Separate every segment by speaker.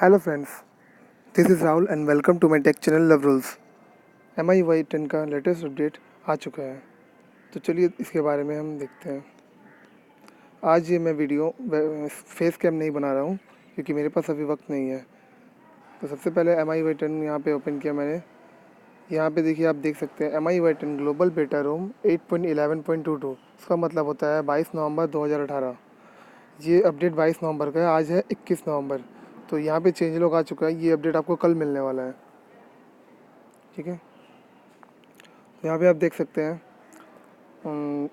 Speaker 1: Hello friends, this is Rahul and welcome to my tech channel LuvRulzz। MIUI 10 का latest update आ चुका है, तो चलिए इसके बारे में हम देखते हैं। आज ये मैं वीडियो फेस कैम नहीं बना रहा हूँ क्योंकि मेरे पास अभी वक्त नहीं है। तो सबसे पहले MIUI 10 यहाँ पे ओपन किया मैंने। यहाँ पे देखिए, आप देख सकते हैं MIUI 10 ग्लोबल बेटा रोम 8.11.22। इसका मतलब होता है 22 नवंबर 2018। ये अपडेट 22 नवंबर का है, आज है 21 नवंबर। तो यहाँ पे चेंज लॉग आ चुका है। ये अपडेट आपको कल मिलने वाला है, ठीक है। यहाँ पे आप देख सकते हैं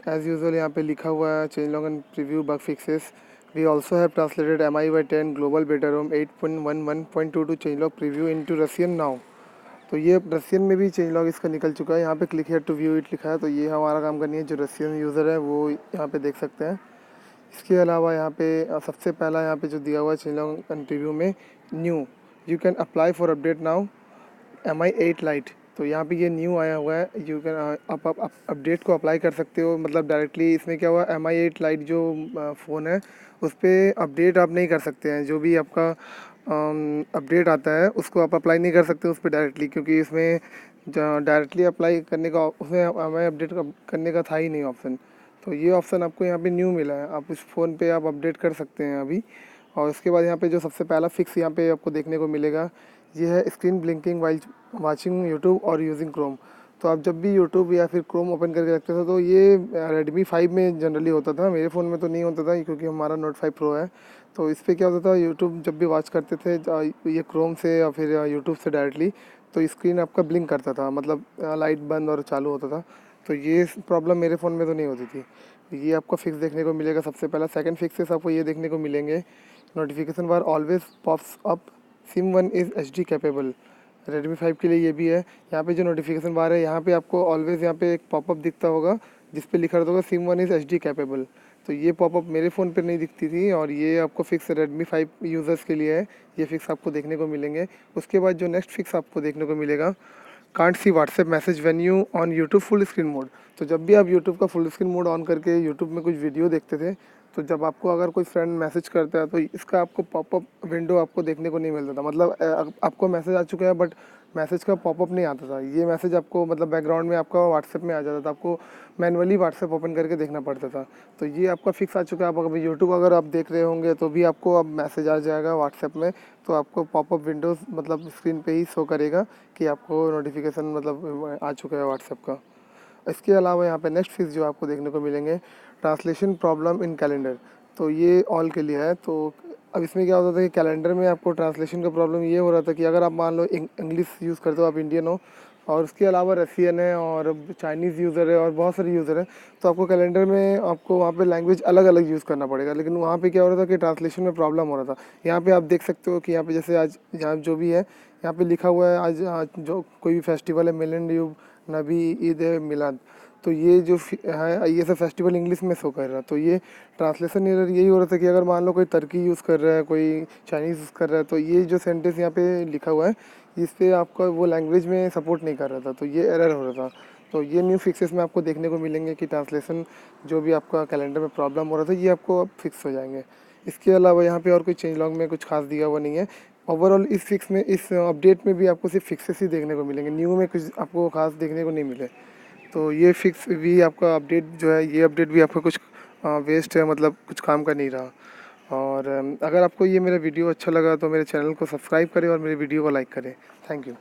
Speaker 1: एज़ यूजुअल यहाँ पे लिखा हुआ है change log and preview bug fixes. We also have translated MIUI 10 global beta ROM 8.11.22 change log preview into Russian now. तो ये रशियन में भी चेंज लॉग इसका निकल चुका है। यहाँ पे click here to view it लिखा है, तो ये हमारा काम करनी है। जो रशियन यूज़र है वो यहाँ पे देख सकते हैं। इसके अलावा यहाँ पे सबसे पहला यहाँ पे जो दिया हुआ है चेंज लॉग एंड प्रीव्यू में, new you can apply for update now MI8 light. तो यहाँ पे ये न्यू आया हुआ है, यू कैन आप अपडेट को अप्लाई कर सकते हो। मतलब डायरेक्टली इसमें क्या हुआ, MI8 लाइट जो फ़ोन है उस पर अपडेट आप नहीं कर सकते हैं। जो भी आपका अपडेट आता है उसको आप अप्लाई नहीं कर सकते उस पर डायरेक्टली, क्योंकि इसमें डायरेक्टली अप्लाई करने का उसमें हमें अपडेट करने का था ही नहीं ऑप्शन। तो ये ऑप्शन आपको यहाँ पे न्यू मिला है, आप इस फ़ोन पे आप अपडेट कर सकते हैं अभी। और उसके बाद यहाँ पे जो सबसे पहला फिक्स यहाँ पे आपको देखने को मिलेगा, ये है screen blinking while watching YouTube और यूजिंग क्रोम। तो आप जब भी यूट्यूब या फिर क्रोम ओपन करके रखते थे, तो ये Redmi 5 में जनरली होता था। मेरे फ़ोन में तो नहीं होता था क्योंकि हमारा Note 5 Pro है। तो इस पर क्या होता था, यूट्यूब जब भी वॉच करते थे ये क्रोम से या फिर यूट्यूब से डायरेक्टली, तो स्क्रीन आपका ब्लिंक करता था, मतलब लाइट बंद और चालू होता था। तो ये प्रॉब्लम मेरे फ़ोन में तो नहीं होती थी। ये आपको फिक्स देखने को मिलेगा सबसे पहला। सेकंड फिक्सेस आपको ये देखने को मिलेंगे, notification bar always pops up, SIM 1 is HD capable. Redmi 5 के लिए ये भी है। यहाँ पे जो नोटिफिकेशन बार है, यहाँ पे आपको ऑलवेज यहाँ पे एक पॉपअप दिखता होगा जिस पे लिखा रहता होगा सिम 1 इज़ HD कैपेबल। तो ये पॉपअप मेरे फ़ोन पे नहीं दिखती थी, और ये आपको फिक्स Redmi 5 यूज़र्स के लिए है। ये फिक्स आपको देखने को मिलेंगे। उसके बाद जो नेक्स्ट फिक्स आपको देखने को मिलेगा, can't see WhatsApp message when you on YouTube full screen mode. तो जब भी आप यूट्यूब का फुल स्क्रीन मोड ऑन करके यूट्यूब में कुछ वीडियो देखते थे, तो जब आपको अगर कोई फ्रेंड मैसेज करता है तो इसका आपको पॉपअप विंडो आपको देखने को नहीं मिलता था। मतलब आपको मैसेज आ चुका है बट मैसेज का पॉपअप नहीं आता था। ये मैसेज आपको मतलब बैकग्राउंड में आपका व्हाट्सएप में आ जाता था, आपको मैनुअली व्हाट्सएप ओपन करके देखना पड़ता था। तो ये आपका फिक्स आ चुका है। आप अगर यूट्यूब अगर आप देख रहे होंगे तो भी आपको अब मैसेज आ जाएगा व्हाट्सएप में, तो आपको पॉपअप विंडोज़ मतलब स्क्रीन पे ही शो करेगा कि आपको नोटिफिकेशन मतलब आ चुका है व्हाट्सएप का। इसके अलावा यहाँ पे नेक्स्ट फिक्स जो आपको देखने को मिलेंगे, ट्रांसलेशन प्रॉब्लम इन कैलेंडर। तो ये ऑल के लिए है। तो अब इसमें क्या होता था कि कैलेंडर में आपको ट्रांसलेशन का प्रॉब्लम ये हो रहा था कि अगर आप मान लो इंग्लिश यूज़ करते हो, आप इंडियन हो और उसके अलावा रशियन है और चाइनीज़ यूज़र है और बहुत सारे यूज़र हैं, तो आपको कैलेंडर में आपको वहाँ पे लैंग्वेज अलग अलग यूज़ करना पड़ेगा। लेकिन वहाँ पे क्या हो रहा था कि ट्रांसलेशन में प्रॉब्लम हो रहा था। यहाँ पे आप देख सकते हो कि यहाँ पे जैसे आज यहाँ जो भी है यहाँ पे लिखा हुआ है, आज जो कोई भी फेस्टिवल है, मिलन यूब नबी ईद मिलाद, तो ये जो है ये सब फेस्टिवल इंग्लिश में शो कर रहा है। तो ये ट्रांसलेशन एरर यही हो रहा था कि अगर मान लो कोई तुर्की यूज़ कर रहा है, कोई चाइनीज़ यूज़ कर रहा है, तो ये जो सेंटेंस यहाँ पे लिखा हुआ है इस पर आपका वो लैंग्वेज में सपोर्ट नहीं कर रहा था, तो ये एरर हो रहा था। तो ये न्यू फिक्सेस में आपको देखने को मिलेंगे कि ट्रांसलेशन जो भी आपका कैलेंडर में प्रॉब्लम हो रहा था ये आपको अब फिक्स हो जाएंगे। इसके अलावा यहाँ पे और कोई चेंज लॉग में कुछ खास दिया हुआ नहीं है। ओवरऑल इस फिक्स में, इस अपडेट में भी आपको सिर्फ फिक्सेस ही देखने को मिलेंगे, न्यू में कुछ आपको खास देखने को नहीं मिले। तो ये फिक्स भी आपका अपडेट जो है, ये अपडेट भी आपका कुछ वेस्ट है, मतलब कुछ काम का नहीं रहा। और अगर आपको ये मेरा वीडियो अच्छा लगा तो मेरे चैनल को सब्सक्राइब करें और मेरे वीडियो को लाइक करें। Thank you.